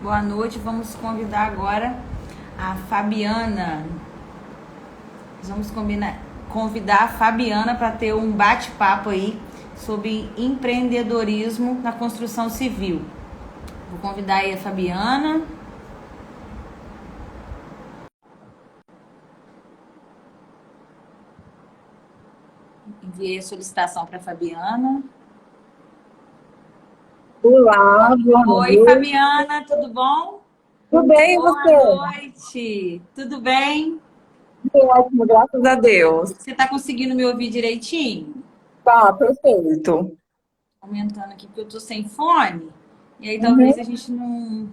Boa noite. Vamos convidar agora a Fabiana. Convidar a Fabiana para ter um bate-papo aí sobre empreendedorismo na construção civil. Vou convidar aí a Fabiana. Enviei a solicitação para a Fabiana. Olá, boa Oi, noite. Fabiana, tudo bom? Tudo bem, e Boa você? noite. Tudo bem? Tudo ótimo, graças a Deus. Você está conseguindo me ouvir direitinho? Tá, perfeito. Aumentando aqui porque eu tô sem fone. E aí talvez a Uhum. gente não...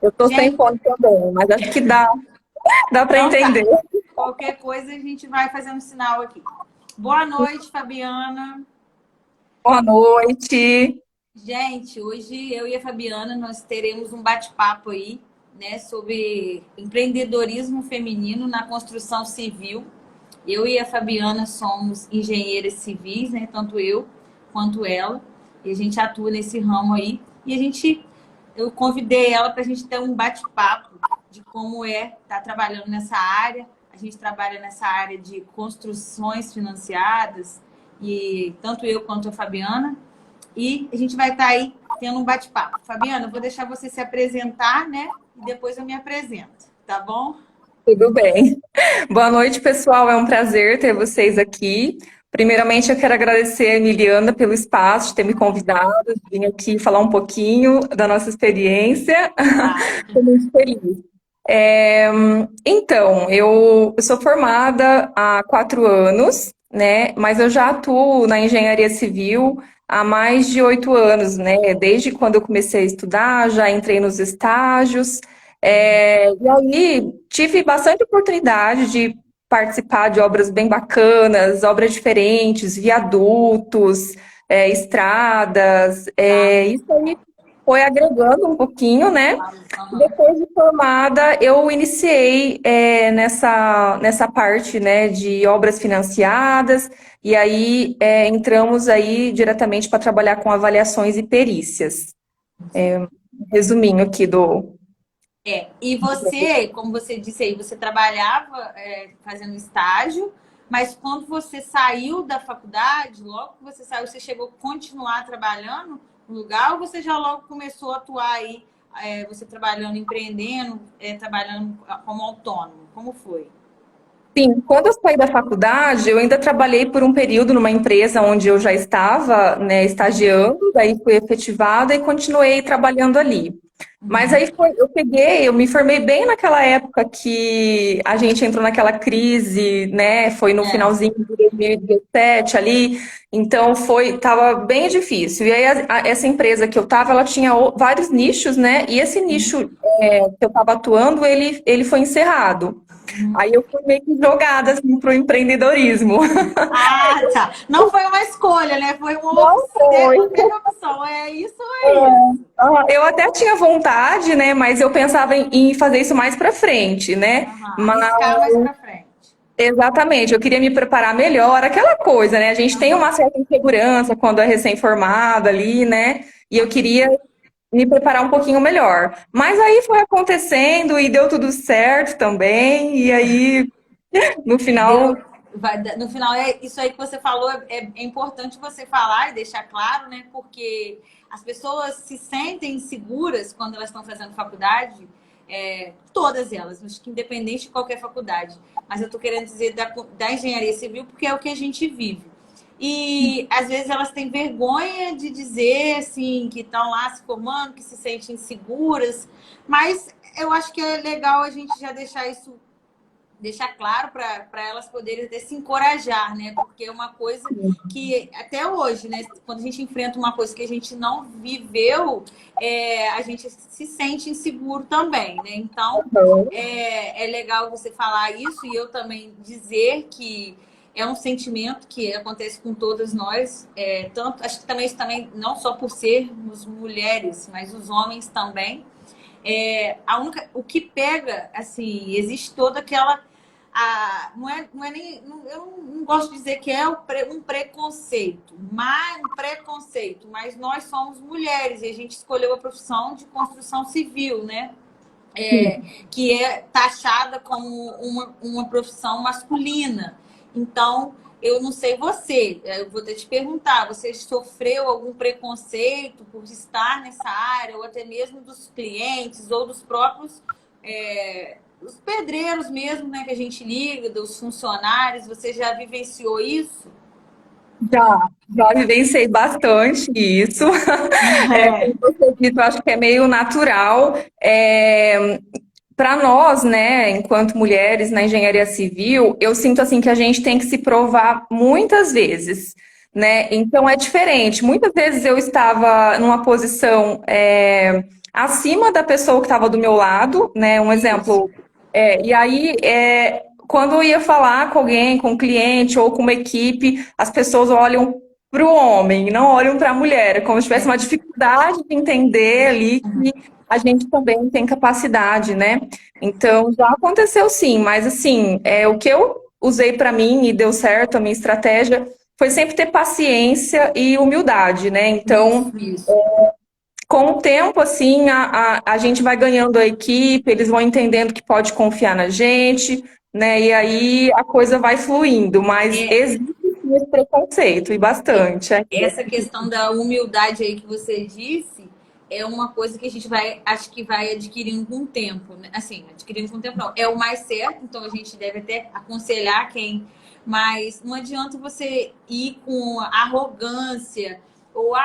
Eu tô sem Gente, fone também, mas acho que dá para então entender. tá. Qualquer coisa a gente vai fazendo sinal aqui. Boa noite, Fabiana. Boa noite. Gente, hoje eu e a Fabiana nós teremos um bate-papo aí, né, sobre empreendedorismo feminino na construção civil. Eu e a Fabiana somos engenheiras civis, né, tanto eu quanto ela, e a gente atua nesse ramo aí. E eu convidei ela para a gente ter um bate-papo de como é estar trabalhando nessa área. A gente trabalha nessa área de construções financiadas, e tanto eu quanto a Fabiana. E a gente vai estar aí tendo um bate-papo. Fabiana, eu vou deixar você se apresentar, né? E depois eu me apresento, tá bom? Tudo bem. Boa noite, pessoal. É um prazer ter vocês aqui. Primeiramente, eu quero agradecer a Emiliana pelo espaço de ter me convidado, de vir aqui falar um pouquinho da nossa experiência. Claro. Estou muito feliz. É, então, eu sou formada há 4 anos, né? Mas eu já atuo na engenharia civil há mais de 8 anos, né? Desde quando eu comecei a estudar, já entrei nos estágios. E aí tive bastante oportunidade de participar de obras bem bacanas, obras diferentes, viadutos, estradas. Isso aí foi agregando um pouquinho, né? Aham. Depois de formada, eu iniciei nessa parte, né, de obras financiadas, e aí entramos aí diretamente para trabalhar com avaliações e perícias. Resuminho aqui do. E você, como você disse aí, você trabalhava fazendo estágio, mas quando você saiu da faculdade, logo que você saiu, você chegou a continuar trabalhando no lugar ou você já logo começou a atuar aí, você trabalhando, empreendendo, trabalhando como autônomo? Como foi? Sim, quando eu saí da faculdade, eu ainda trabalhei por um período numa empresa onde eu já estava, né, estagiando, daí fui efetivada e continuei trabalhando ali. Mas aí eu me formei bem naquela época que a gente entrou naquela crise, né? Foi no É. finalzinho de 2017 ali, então tava bem difícil. E aí essa empresa que eu tava, ela tinha vários nichos, né? E esse nicho que eu tava atuando, ele foi encerrado. Aí eu fui meio que jogada assim, pro empreendedorismo. Ah, tá. Não foi uma escolha, né? Foi uma Não opção. foi. Teve opção. É isso ou é isso? Eu até tinha vontade, né? Mas eu pensava em fazer isso mais pra frente, né? Aham. Mas Arriscar mais pra frente. exatamente, eu queria me preparar melhor, aquela coisa, né? A gente tem uma Aham. certa insegurança quando é recém-formado ali, né? E eu queria me preparar um pouquinho melhor. Mas aí foi acontecendo e deu tudo certo também. E aí, no final, Deu, no final, isso aí que você falou é importante você falar e deixar claro, né? Porque as pessoas se sentem inseguras quando elas estão fazendo faculdade, todas elas, acho que independente de qualquer faculdade. Mas eu estou querendo dizer da engenharia civil porque é o que a gente vive. E às vezes elas têm vergonha de dizer assim que estão lá se formando, que se sentem inseguras, mas eu acho que é legal a gente já deixar claro para elas poderem até se encorajar, né? Porque é uma coisa que até hoje, né? Quando a gente enfrenta uma coisa que a gente não viveu, a gente se sente inseguro também, né? Então é legal você falar isso e eu também dizer que é um sentimento que acontece com todas nós, tanto acho que também isso também não só por sermos mulheres, mas os homens também. O que pega, assim, existe toda não é nem, eu não gosto de dizer que é um preconceito, mas nós somos mulheres e a gente escolheu a profissão de construção civil, né? É, que é taxada como uma profissão masculina. Então, eu não sei você, eu vou te perguntar, você sofreu algum preconceito por estar nessa área, ou até mesmo dos clientes, ou dos próprios os pedreiros mesmo, né, que a gente liga, dos funcionários, você já vivenciou isso? Já vivenciei bastante isso. Como você disse, eu acho que é meio natural. Para nós, né, enquanto mulheres na engenharia civil, eu sinto assim que a gente tem que se provar muitas vezes, né? Então é diferente. Muitas vezes eu estava numa posição acima da pessoa que estava do meu lado, né? Um Isso. exemplo. E aí, quando eu ia falar com alguém, com um cliente ou com uma equipe, as pessoas olham para o homem, não olham para a mulher, como se tivesse uma dificuldade de entender ali que a gente também tem capacidade, né? Então, já aconteceu sim, mas assim, o que eu usei para mim e deu certo, a minha estratégia, foi sempre ter paciência e humildade, né? Então, Isso. com o tempo, assim, a gente vai ganhando a equipe, eles vão entendendo que pode confiar na gente, né? E aí a coisa vai fluindo, mas É, existe sim esse preconceito, e bastante ainda. essa questão da humildade aí que você disse é uma coisa que a gente vai, acho que vai adquirindo com o tempo, né? Assim, adquirindo com o tempo não. É o mais certo, então a gente deve até aconselhar quem, mas não adianta você ir com arrogância ou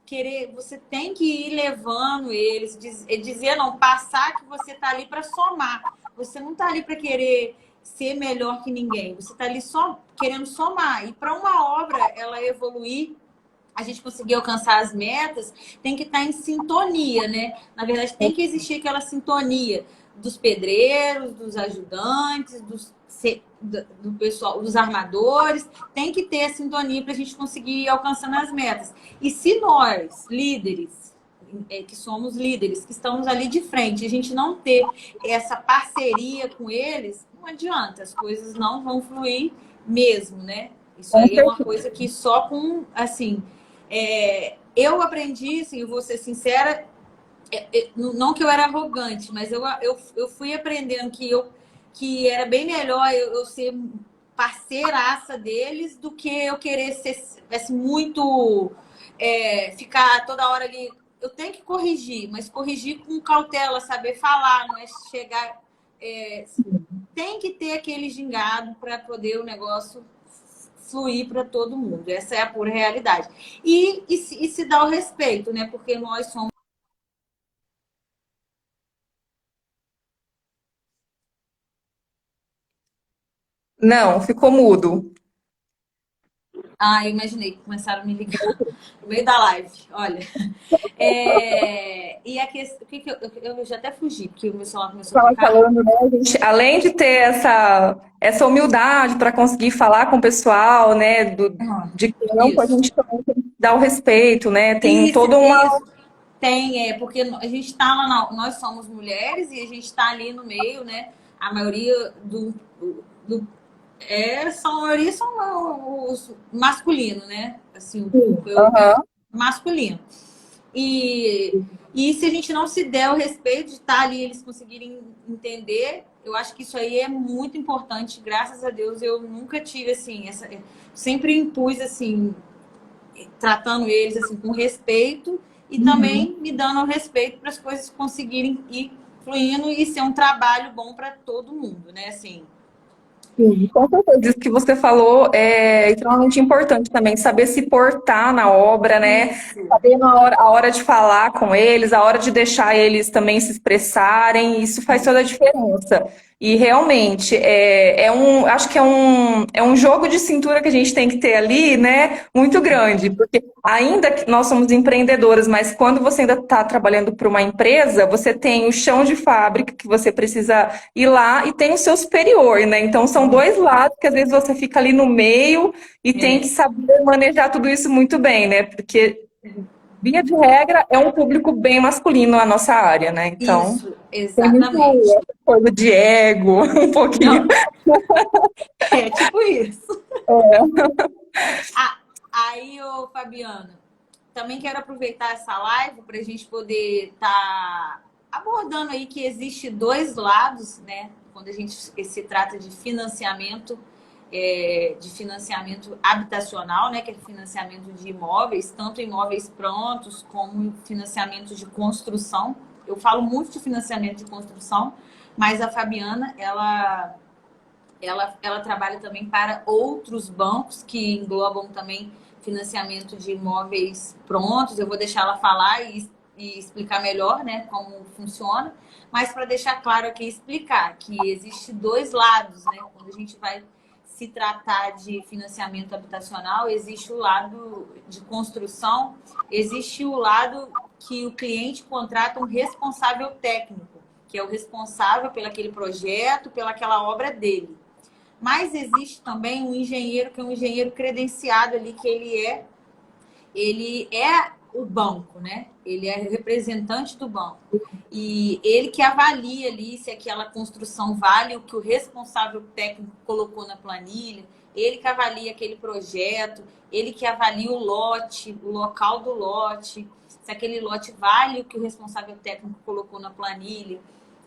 querer, você tem que ir levando eles, dizer não, passar que você tá ali para somar. Você não tá ali para querer ser melhor que ninguém. Você está ali só querendo somar. E para uma obra ela evoluir, a gente conseguir alcançar as metas, tem que estar em sintonia, né? Na verdade, tem que existir aquela sintonia dos pedreiros, dos ajudantes, do pessoal, dos armadores. Tem que ter a sintonia para a gente conseguir ir alcançando as metas. E se nós, líderes, que somos líderes, que estamos ali de frente, a gente não ter essa parceria com eles, não adianta, as coisas não vão fluir mesmo, né? Isso aí é uma coisa que só com, assim, eu aprendi, assim, eu vou ser sincera, não que eu era arrogante, mas eu fui aprendendo que era bem melhor eu ser parceiraça deles do que eu querer ser muito ficar toda hora ali. Eu tenho que corrigir, mas corrigir com cautela, saber falar, não é chegar. Tem que ter aquele gingado para poder o negócio fluir para todo mundo. Essa é a pura realidade. E se dá o respeito, né? Porque nós somos. Não, ficou mudo. Ah, eu imaginei que começaram a me ligar no meio da live. Olha. E a questão. Eu já até fugi, porque o meu celular começou a Estava tocar. falando, né? A gente, além de ter essa humildade para conseguir falar com o pessoal, né, de campo, a Isso. gente também tem que dar o respeito, né? Tem Isso, toda uma. isso. Tem, porque a gente está lá, nós somos mulheres e a gente está ali no meio, né? A maioria do a maioria são os masculinos, né? Assim, o público é Aham. masculino. E, e se a gente não se der o respeito de estar ali, eles conseguirem entender, eu acho que isso aí é muito importante. Graças a Deus, eu nunca tive, assim, sempre impus, assim, tratando eles, assim, com respeito e também me dando o respeito para as coisas conseguirem ir fluindo e ser um trabalho bom para todo mundo, né? Assim, Sim, com certeza. Isso que você falou é extremamente importante também, saber se portar na obra, né? isso. Saber a hora de falar com eles, a hora de deixar eles também se expressarem, isso faz toda a diferença. E realmente, acho que é um jogo de cintura que a gente tem que ter ali, né? Muito grande, porque ainda que nós somos empreendedoras, mas quando você ainda está trabalhando para uma empresa, você tem o chão de fábrica que você precisa ir lá e tem o seu superior, né? Então são dois lados que às vezes você fica ali no meio e tem que É, saber manejar tudo isso muito bem, né? Porque via de regra, é um público bem masculino a nossa área, né? Então, Isso, tem muito exatamente. essa coisa de ego, um pouquinho. Não, é tipo isso. Ah, aí, ô Fabiana, também quero aproveitar essa live para a gente poder estar abordando aí que existe dois lados, né? Quando a gente se trata de financiamento habitacional, né? Que é financiamento de imóveis, tanto imóveis prontos como financiamento de construção. Eu falo muito de financiamento de construção, mas a Fabiana, ela trabalha também para outros bancos que englobam também financiamento de imóveis prontos. Eu vou deixar ela falar e explicar melhor, né, como funciona. Mas para deixar claro aqui, explicar que existe dois lados, né? Quando a gente vai se tratar de financiamento habitacional, existe o lado de construção, existe o lado que o cliente contrata um responsável técnico, que é o responsável pelo aquele projeto, pelaquela obra dele. Mas existe também um engenheiro que é um engenheiro credenciado ali, que ele é o banco, né? Ele é representante do banco. E ele que avalia ali se aquela construção vale o que o responsável técnico colocou na planilha, ele que avalia aquele projeto, ele que avalia o lote, o local do lote, se aquele lote vale o que o responsável técnico colocou na planilha.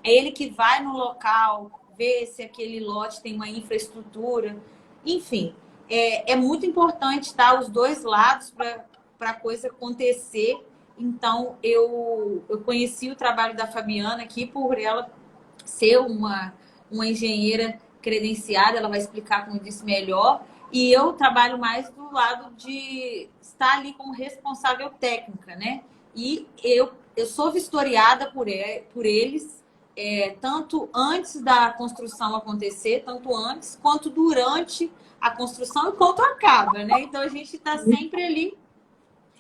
É ele que vai no local, ver se aquele lote tem uma infraestrutura. Enfim, é muito importante estar os dois lados para a coisa acontecer. Então, eu conheci o trabalho da Fabiana aqui por ela ser uma engenheira credenciada, ela vai explicar, como eu disse, melhor. E eu trabalho mais do lado de estar ali como responsável técnica, né? E eu sou vistoriada por eles, tanto antes da construção acontecer, tanto antes, quanto durante a construção e quanto acaba, né? Então a gente está sempre ali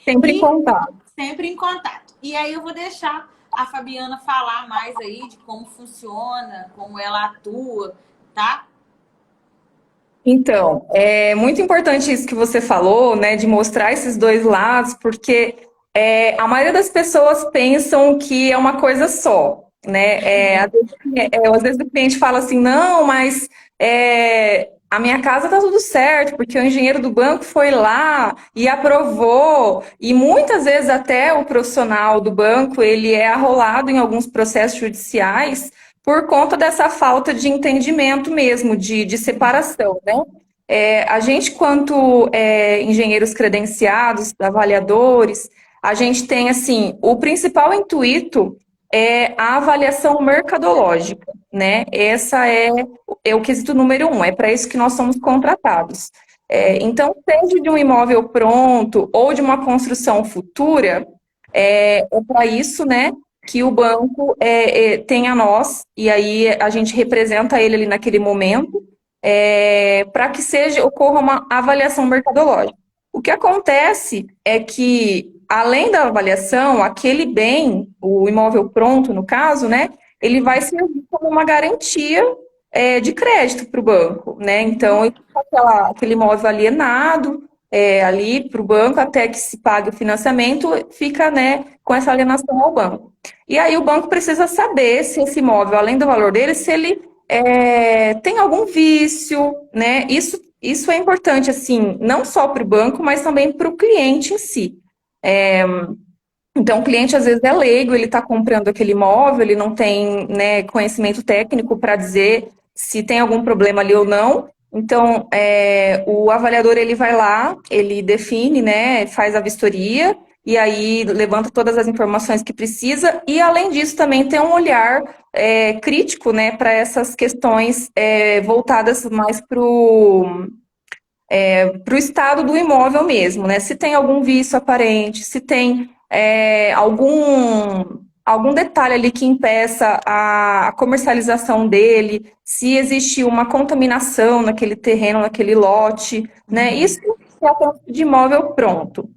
Sempre em e contato. sempre em contato. E aí eu vou deixar a Fabiana falar mais aí de como funciona, como ela atua, tá? Então, é muito importante isso que você falou, né, de mostrar esses dois lados, porque a maioria das pessoas pensam que é uma coisa só, né? Às vezes o cliente fala assim, não, mas a minha casa tá tudo certo, porque o engenheiro do banco foi lá e aprovou, e muitas vezes até o profissional do banco, ele é arrolado em alguns processos judiciais por conta dessa falta de entendimento mesmo, de separação, né? A gente, quanto engenheiros credenciados, avaliadores, a gente tem, assim, o principal intuito é a avaliação mercadológica, né? Essa é o quesito número um, é para isso que nós somos contratados. Então, seja de um imóvel pronto ou de uma construção futura, é para isso, né, que o banco tem a nós, e aí a gente representa ele ali naquele momento, para que ocorra uma avaliação mercadológica. O que acontece é que, além da avaliação, aquele bem, o imóvel pronto, no caso, né, ele vai servir como uma garantia de crédito para o banco, né? Então, aquele imóvel alienado ali para o banco até que se pague o financiamento, fica, né, com essa alienação ao banco. E aí o banco precisa saber se esse imóvel, além do valor dele, se ele tem algum vício, né? Isso é importante, assim, não só para o banco, mas também para o cliente em si. Então, o cliente às vezes é leigo, ele está comprando aquele imóvel, ele não tem, né, conhecimento técnico para dizer se tem algum problema ali ou não. Então, o avaliador ele vai lá, ele define, né, faz a vistoria e aí levanta todas as informações que precisa e, além disso, também tem um olhar crítico, né, para essas questões voltadas mais para o estado do imóvel mesmo, né? Se tem algum vício aparente, se tem algum detalhe ali que impeça a comercialização dele, se existe uma contaminação naquele terreno, naquele lote, né? Isso é a ponto de imóvel pronto.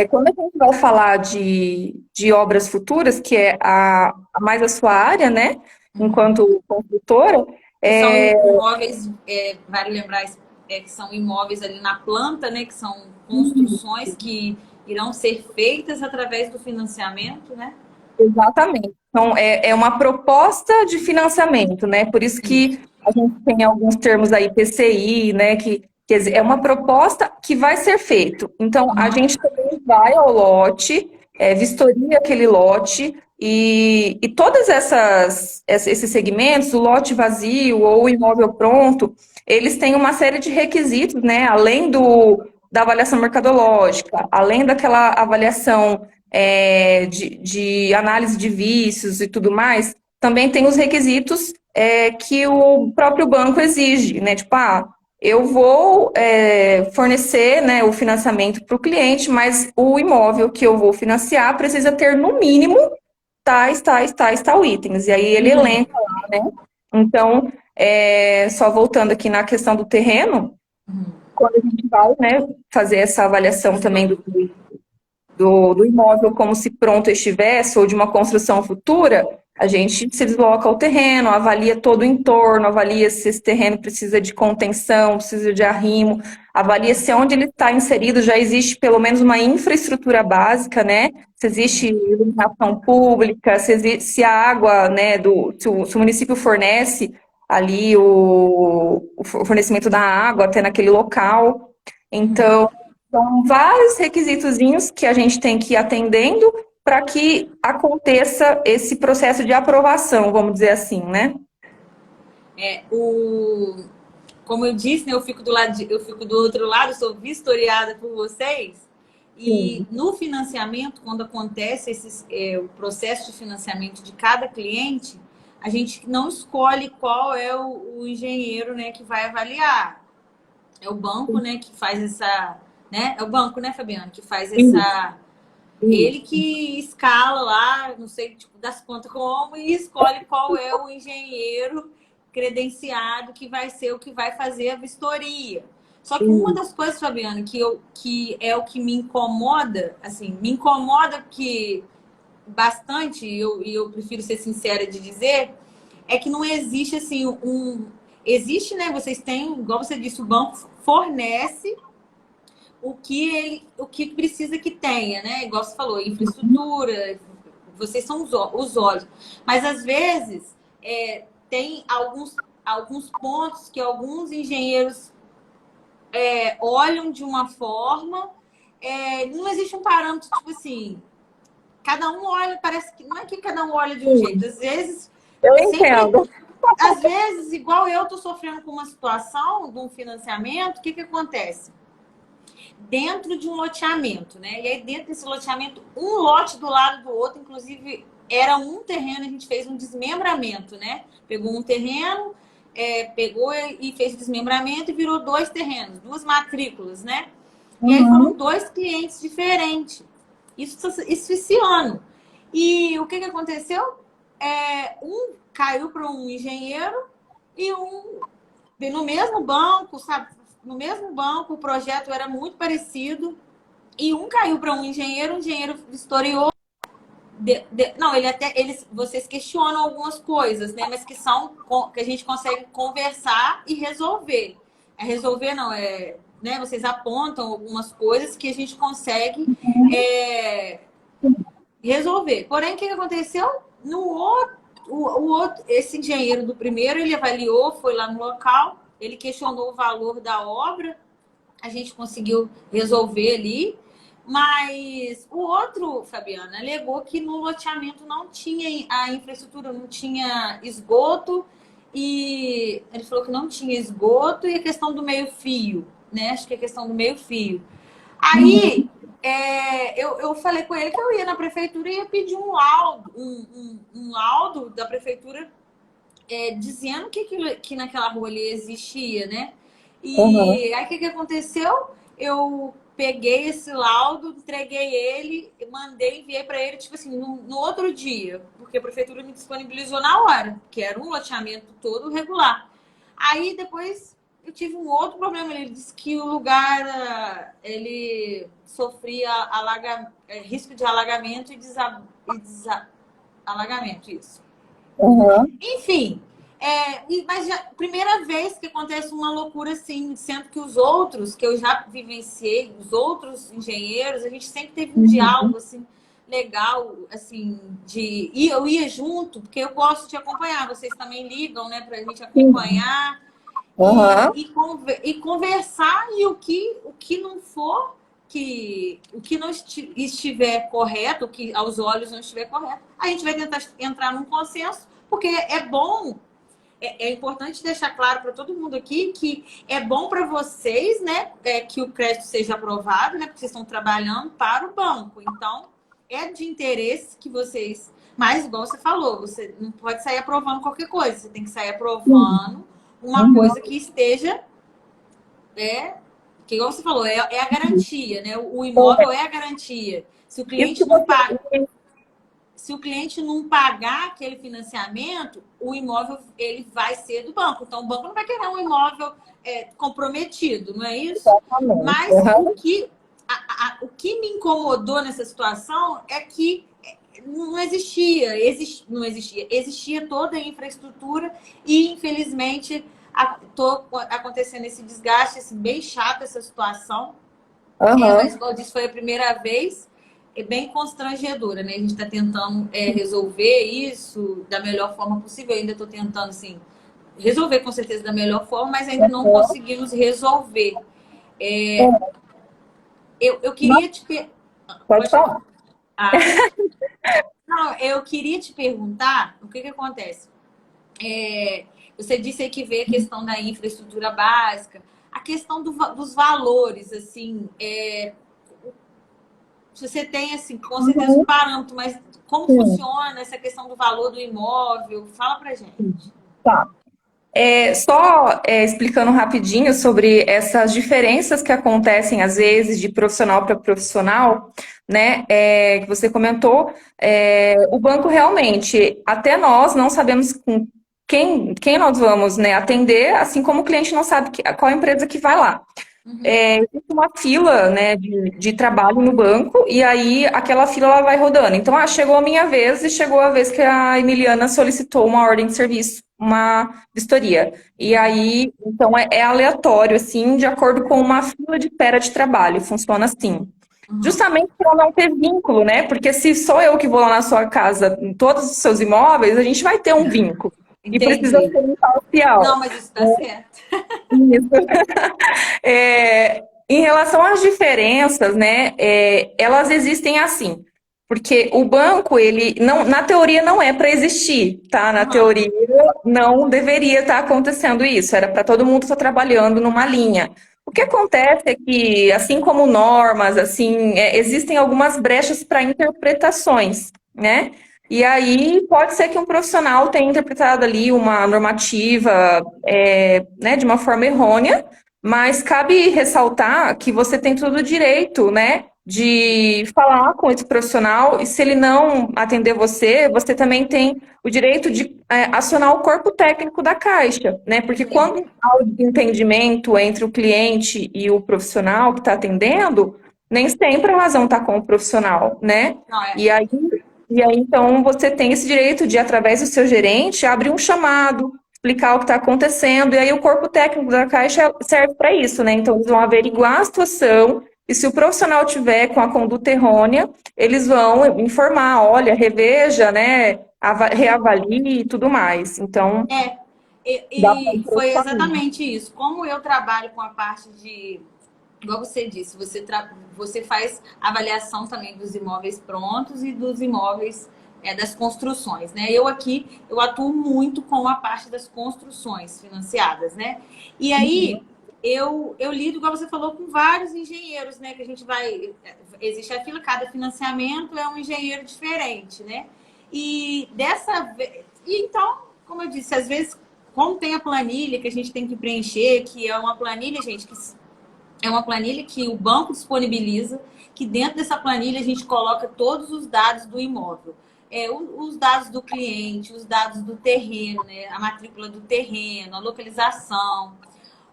Quando a gente vai falar de obras futuras, que é mais a sua área, né? Enquanto construtora, Que são imóveis, vale lembrar, que são imóveis ali na planta, né? Que são construções que irão ser feitas através do financiamento, né? Exatamente. Então, é uma proposta de financiamento, né? Por isso que Isso. a gente tem alguns termos aí, PCI, né? Que quer dizer, é uma proposta que vai ser feito. Então, a Uhum. gente também vai ao lote, vistoria aquele lote, e todas esses segmentos, o lote vazio ou o imóvel pronto, eles têm uma série de requisitos, né? Além da avaliação mercadológica, além daquela avaliação de análise de vícios e tudo mais, também tem os requisitos que o próprio banco exige, né? Tipo, eu vou fornecer, né, o financiamento para o cliente, mas o imóvel que eu vou financiar precisa ter, no mínimo, tal itens. E aí ele Uhum. elenca lá, né? Então, só voltando aqui na questão do terreno, Uhum. quando a gente vai, né, fazer essa avaliação também do imóvel como se pronto estivesse, ou de uma construção futura, a gente se desloca ao terreno, avalia todo o entorno, avalia se esse terreno precisa de contenção, precisa de arrimo, avalia se onde ele está inserido já existe pelo menos uma infraestrutura básica, né? Se existe iluminação pública, se a água, né, se o município fornece ali o fornecimento da água até naquele local. Uhum. Então, são vários requisitozinhos que a gente tem que ir atendendo para que aconteça esse processo de aprovação, vamos dizer assim, né? É, como eu disse, né, eu fico do outro lado, sou vistoriada por vocês. E Sim. no financiamento, quando acontece o processo de financiamento de cada cliente, a gente não escolhe qual é o engenheiro, né, que vai avaliar. É o banco, né, que faz essa, né? É o banco, né, Fabiano, que faz Isso, essa. Ele isso. que escala lá, não sei, tipo, das contas como, e escolhe qual é o engenheiro credenciado que vai ser o que vai fazer a vistoria. Só que uma das coisas, Fabiano, que é o que me incomoda, assim, me incomoda que bastante, e eu prefiro ser sincera de dizer, é que não existe assim existe, né? Vocês têm, igual você disse, o banco fornece o que precisa que tenha, né? Igual você falou, infraestrutura, vocês são os olhos. Mas às vezes tem alguns pontos que alguns engenheiros olham de uma forma, não existe um parâmetro, tipo assim, cada um olha, parece que não é que cada um olha de um jeito, Sim, às vezes, eu sempre, entendo. às vezes, igual eu tô sofrendo com uma situação de um financiamento, o que que acontece? Dentro de um loteamento, né? E aí, dentro desse loteamento, um lote do lado do outro, inclusive, era um terreno, a gente fez um desmembramento, né? Pegou um terreno, pegou e fez o desmembramento e virou dois terrenos, duas matrículas, né? E aí foram Uhum. dois clientes diferentes. Isso esse ano. E o que, que aconteceu? Um caiu para um engenheiro e um no mesmo banco, sabe? No mesmo banco, o projeto era muito parecido. E um caiu para um engenheiro, o engenheiro historiou. Não, vocês questionam algumas coisas, né? Mas que são que a gente consegue conversar e resolver. Resolver não é, né? Vocês apontam algumas coisas que a gente consegue é, resolver. Porém, o que aconteceu? No outro, esse engenheiro do primeiro, ele avaliou, foi lá no local, ele questionou o valor da obra, a gente conseguiu resolver ali, mas o outro, Fabiana, alegou que no loteamento não tinha a infraestrutura, não tinha esgoto, e ele falou que não tinha esgoto e a questão do meio-fio, né? Acho que é a questão do meio-fio. Aí eu falei com ele que eu ia na prefeitura e ia pedir um laudo, um laudo da prefeitura dizendo que naquela rua ali existia, né? Uhum. E aí o que aconteceu? Eu peguei esse laudo, entreguei ele, mandei, enviei para ele, tipo assim, no outro dia, porque a prefeitura me disponibilizou na hora, que era um loteamento todo regular. Aí depois eu tive um outro problema. Ele disse que o lugar ele sofria risco de alagamento alagamento, isso. Uhum. Enfim, Mas já, primeira vez que acontece uma loucura assim, sendo que os outros, que eu já vivenciei, os outros engenheiros, a gente sempre teve um Uhum. diálogo assim, legal, assim, e eu ia junto, porque eu gosto de acompanhar, vocês também ligam, né, pra gente Sim. acompanhar Aham. e conversar, e o que não for, o que não estiver correto, o que aos olhos não estiver correto, a gente vai tentar entrar num consenso, porque é bom, é importante deixar claro para todo mundo aqui que é bom para vocês, né, que o crédito seja aprovado, né, porque vocês estão trabalhando para o banco. Então, é de interesse que vocês. Mas, igual você falou, você não pode sair aprovando qualquer coisa, você tem que sair Sim. aprovando uma Uhum. coisa que esteja. Que, igual você falou, é a garantia, né? O imóvel é a garantia. Se o Isso que cliente não você. paga. Se o cliente não pagar aquele financiamento, o imóvel ele vai ser do banco. Então, o banco não vai querer um imóvel comprometido, não é isso? Exatamente. Mas Aham. o que me incomodou nessa situação é que não não existia. Existia toda a infraestrutura e, infelizmente, acontecendo esse desgaste, assim, bem chato essa situação. Mas, Aham. como eu disse, foi a primeira vez, bem constrangedora, né? A gente está tentando resolver isso da melhor forma possível. Eu ainda estou tentando, assim, resolver com certeza da melhor forma, mas ainda não Aham. conseguimos resolver. É, É, eu mas queria pode Pode falar. falar. Ah, não, eu queria te perguntar o que acontece. Você disse aí que vê a questão da infraestrutura básica, a questão dos valores, assim, se você tem, assim, com certeza um Uhum. parâmetro, mas como Sim. funciona essa questão do valor do imóvel? Fala pra gente. Tá. Só explicando rapidinho sobre essas diferenças que acontecem às vezes de profissional para profissional, né? Que você comentou, o banco realmente, até nós não sabemos com quem nós vamos, né, atender, assim como o cliente não sabe qual empresa que vai lá. Uhum. Existe uma fila, né, de trabalho no banco, e aí aquela fila ela vai rodando. Então, chegou a minha vez e chegou a vez que a Emiliana solicitou uma ordem de serviço, uma vistoria. E aí, então, é aleatório, assim, de acordo com uma fila de espera de trabalho, funciona assim. Uhum. Justamente para não ter vínculo, né? Porque se sou eu que vou lá na sua casa, em todos os seus imóveis, a gente vai ter um vínculo. E precisa Entendi. ser imparcial. Não, mas isso tá certo. Isso. Em relação às diferenças, né, elas existem assim, porque o banco, ele não, na teoria não é para existir, tá? Na Uhum. teoria não deveria estar acontecendo isso, era para todo mundo estar trabalhando numa linha. O que acontece é que, assim como normas, assim, existem algumas brechas para interpretações, né? E aí pode ser que um profissional tenha interpretado ali uma normativa, né, de uma forma errônea, mas cabe ressaltar que você tem todo o direito, né, de falar com esse profissional, e se ele não atender você, você também tem o direito de acionar o corpo técnico da Caixa, né? Porque Sim. quando há o desentendimento entre o cliente e o profissional que está atendendo, nem sempre a razão está com o profissional, né? Não, E aí, então, você tem esse direito de, através do seu gerente, abrir um chamado, explicar o que está acontecendo, e aí o corpo técnico da Caixa serve para isso, né? Então, eles vão averiguar a situação, e se o profissional tiver com a conduta errônea, eles vão informar, olha, reveja, né? Reavalie e tudo mais. Então, é, dá para ir e por esse foi caminho. exatamente isso. Como eu trabalho com a parte de, igual você disse, você faz avaliação também dos imóveis prontos e dos imóveis das construções, né? Eu aqui, eu atuo muito com a parte das construções financiadas, né? E aí, eu lido, igual você falou, com vários engenheiros, né? Que a gente vai... Existe a fila, cada financiamento é um engenheiro diferente, né? E dessa vez... Então, como eu disse, às vezes, como tem a planilha que a gente tem que preencher, que é uma planilha, gente, que é uma planilha que o banco disponibiliza, que dentro dessa planilha a gente coloca todos os dados do imóvel. Os dados do cliente, os dados do terreno, né? A matrícula do terreno, a localização,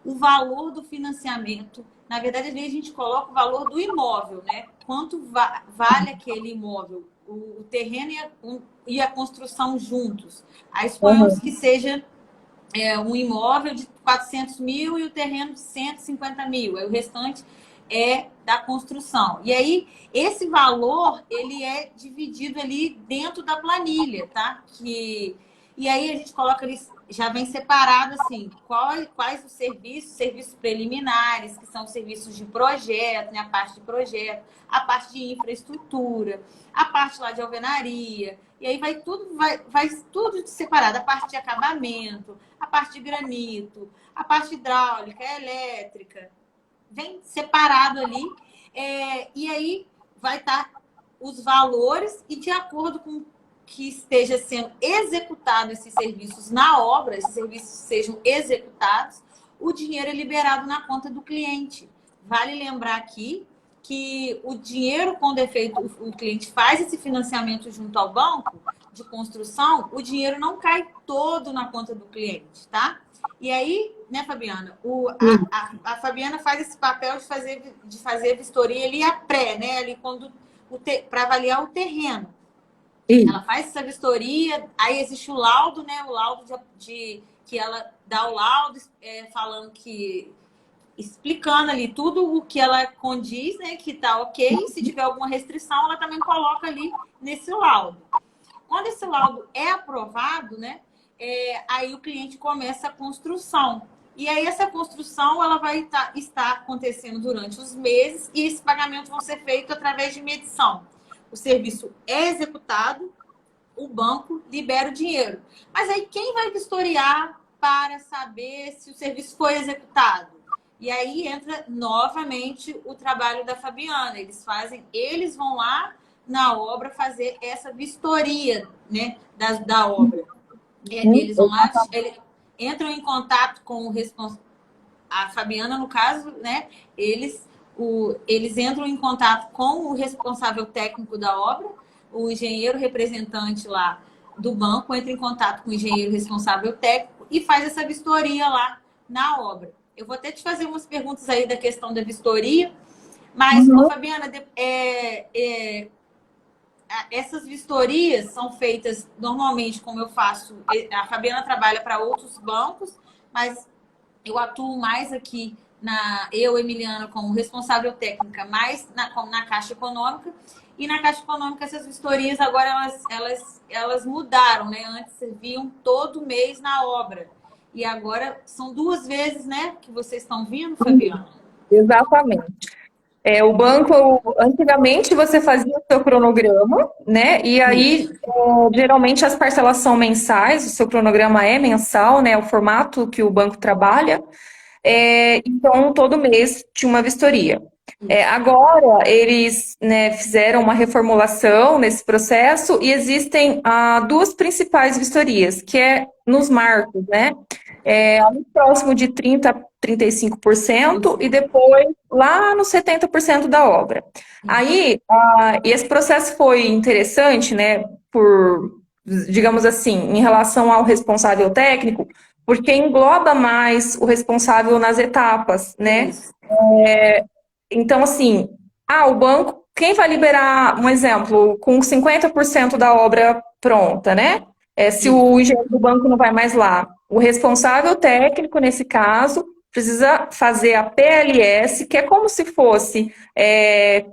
o valor do financiamento. Na verdade, às vezes a gente coloca o valor do imóvel, né? Quanto vale aquele imóvel, o terreno e a construção juntos. Aí suponhamos Uhum. que seja um imóvel de 400 mil e o terreno de 150 mil. Aí o restante é da construção. E aí, esse valor, ele é dividido ali dentro da planilha, tá? E aí a gente coloca ali, já vem separado assim, quais os serviços preliminares, que são os serviços de projeto, né? A parte de projeto, a parte de infraestrutura, a parte lá de alvenaria, e aí vai tudo separado, a parte de acabamento, a parte de granito, a parte hidráulica, elétrica, vem separado ali, e aí vai estar os valores e de acordo com que esteja sendo executado esses serviços na obra, esses serviços sejam executados, o dinheiro é liberado na conta do cliente. Vale lembrar aqui que o dinheiro, quando é feito, o cliente faz esse financiamento junto ao banco de construção, o dinheiro não cai todo na conta do cliente, tá? E aí, né, Fabiana, a Fabiana faz esse papel de fazer vistoria ali a pré, né? Ali quando para avaliar o terreno. Ela faz essa vistoria, aí existe o laudo, né? O laudo que ela dá o laudo falando que explicando ali tudo o que ela condiz, né? Que tá ok. Se tiver alguma restrição, ela também coloca ali nesse laudo. Quando esse laudo é aprovado, né? Aí o cliente começa a construção. E aí essa construção ela vai estar acontecendo durante os meses e esse pagamento vai ser feito através de medição. O serviço é executado, o banco libera o dinheiro. Mas aí quem vai vistoriar para saber se o serviço foi executado? E aí entra novamente o trabalho da Fabiana. Eles vão lá na obra fazer essa vistoria, né, da obra. Eles vão lá, entram em contato com o responsável. A Fabiana, no caso, né, eles entram em contato com o responsável técnico da obra, o engenheiro representante lá do banco entra em contato com o engenheiro responsável técnico e faz essa vistoria lá na obra. Eu vou até te fazer umas perguntas aí da questão da vistoria, mas, Fabiana, essas vistorias são feitas normalmente, como eu faço, a Fabiana trabalha para outros bancos, mas eu atuo mais aqui Emiliana, como responsável técnica, mais na Caixa Econômica. E na Caixa Econômica, essas vistorias agora elas mudaram, né? Antes serviam todo mês na obra. E agora são 2 vezes, né? Que vocês estão vindo, Fabiana? Exatamente. O banco, antigamente você fazia o seu cronograma, né? E aí, geralmente as parcelas são mensais, o seu cronograma é mensal, né? O formato que o banco trabalha. Então, todo mês tinha uma vistoria. Agora, eles, né, fizeram uma reformulação nesse processo e existem 2 principais vistorias, que é nos marcos, né? Ali próximo de 30% a 35% e depois lá nos 70% da obra. Aí, e esse processo foi interessante, né, digamos assim, em relação ao responsável técnico, porque engloba mais o responsável nas etapas, né? Então, assim, o banco, quem vai liberar, um exemplo, com 50% da obra pronta, né? Se o engenheiro do banco não vai mais lá, o responsável técnico, nesse caso, precisa fazer a PLS, que é como se fosse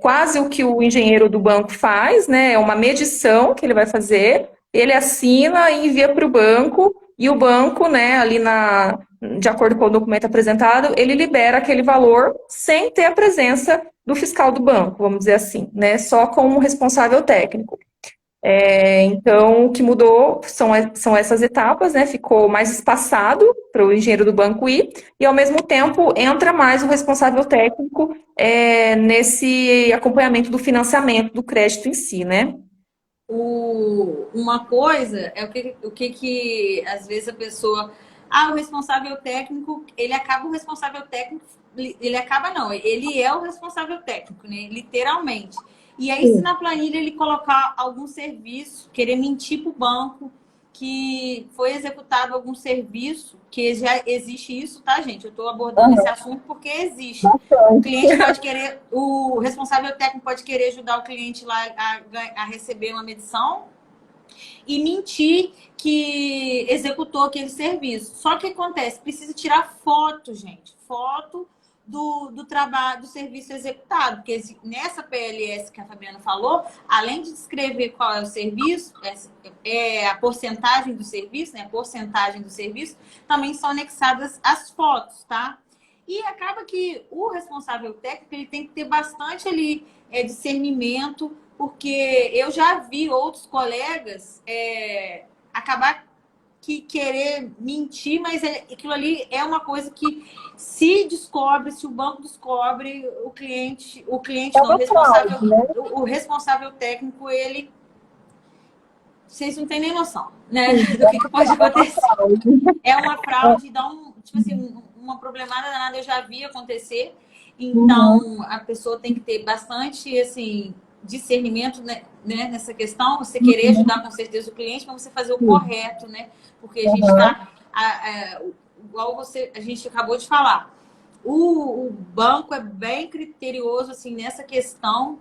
quase o que o engenheiro do banco faz, né? É uma medição que ele vai fazer, ele assina e envia para o banco, e o banco, né, ali de acordo com o documento apresentado, ele libera aquele valor sem ter a presença do fiscal do banco, vamos dizer assim, né? Só com o responsável técnico. Então, o que mudou são essas etapas, né? Ficou mais espaçado para o engenheiro do banco ir, e ao mesmo tempo entra mais o responsável técnico nesse acompanhamento do financiamento do crédito em si, né? Uma coisa é o que às vezes a pessoa. O responsável técnico, ele acaba o responsável técnico, ele acaba não, ele é o responsável técnico, né? Literalmente. E aí, se na planilha ele colocar algum serviço, querer mentir para o banco que foi executado algum serviço, que já existe isso, tá, gente? Eu estou abordando esse assunto porque existe. O cliente pode querer, o responsável técnico pode querer ajudar o cliente lá a receber uma medição e mentir que executou aquele serviço. Só que acontece, precisa tirar foto, gente, foto do trabalho, do serviço executado, porque nessa PLS que a Fabiana falou, além de descrever qual é o serviço, é a porcentagem do serviço, né? A porcentagem do serviço, também são anexadas as fotos, tá? E acaba que o responsável técnico ele tem que ter bastante ali discernimento, porque eu já vi outros colegas acabar que querer mentir, mas aquilo ali é uma coisa que se descobre, se o banco descobre, o cliente não, o responsável técnico, ele vocês não têm nem noção, né, do que pode acontecer. É uma fraude, dá tipo assim, uma problemada danada, eu já vi acontecer. Então, a pessoa tem que ter bastante, assim, discernimento, né, nessa questão. Você querer ajudar, com certeza, o cliente, mas você fazer o correto, né? Porque a gente está... igual a gente acabou de falar. O banco é bem criterioso, assim, nessa questão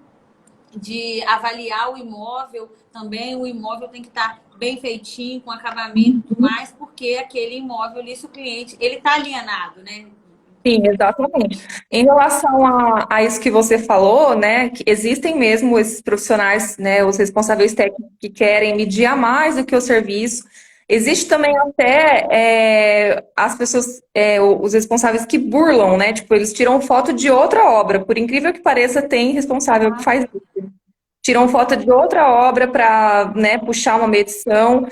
de avaliar o imóvel também. O imóvel tem que estar bem feitinho, com acabamento e tudo mais, porque aquele imóvel ali, se o cliente, ele está alienado, né? Sim, exatamente. Em relação a isso que você falou, né, que existem mesmo esses profissionais, né, os responsáveis técnicos que querem medir a mais do que o serviço. Existe também até as pessoas, os responsáveis que burlam, né, tipo, eles tiram foto de outra obra. Por incrível que pareça, tem responsável que faz isso. Tiram foto de outra obra para, né, puxar uma medição.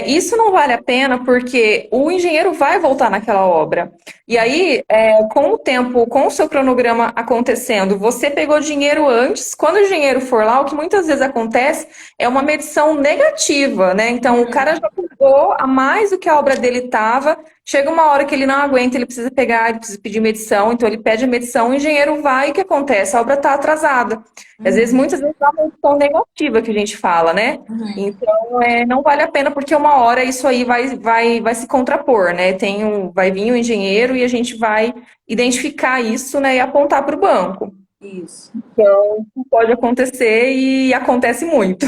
Isso não vale a pena porque o engenheiro vai voltar naquela obra. E aí, com o tempo, com o seu cronograma acontecendo, você pegou dinheiro antes. Quando o engenheiro for lá, o que muitas vezes acontece é uma medição negativa, né? Então, o cara já pegou a mais do que a obra dele estava. Chega uma hora que ele não aguenta, ele precisa pegar, ele precisa pedir medição, então ele pede a medição, o engenheiro vai, e o que acontece? A obra está atrasada. Às vezes, muitas vezes, é uma medição negativa que a gente fala, né? Então, não vale a pena, porque uma hora isso aí vai se contrapor, né? Vai vir o engenheiro e a gente vai identificar isso, né, e apontar para o banco. Isso. Então, pode acontecer e acontece muito.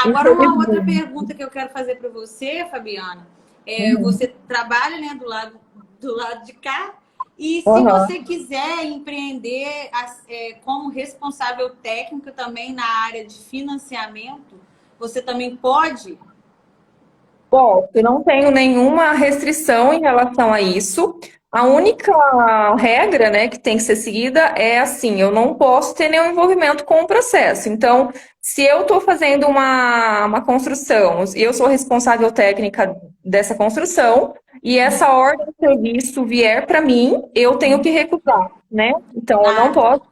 Agora, uma outra pergunta que eu quero fazer para você, Fabiana. Você trabalha, né, do lado de cá, e se você quiser empreender como responsável técnico também na área de financiamento, você também pode? Bom, eu não tenho nenhuma restrição em relação a isso. A única regra, né, que tem que ser seguida é assim, eu não posso ter nenhum envolvimento com o processo. Então, se eu estou fazendo uma construção e eu sou responsável técnica dessa construção e essa ordem de serviço vier para mim, eu tenho que recusar, né? Então, eu não posso,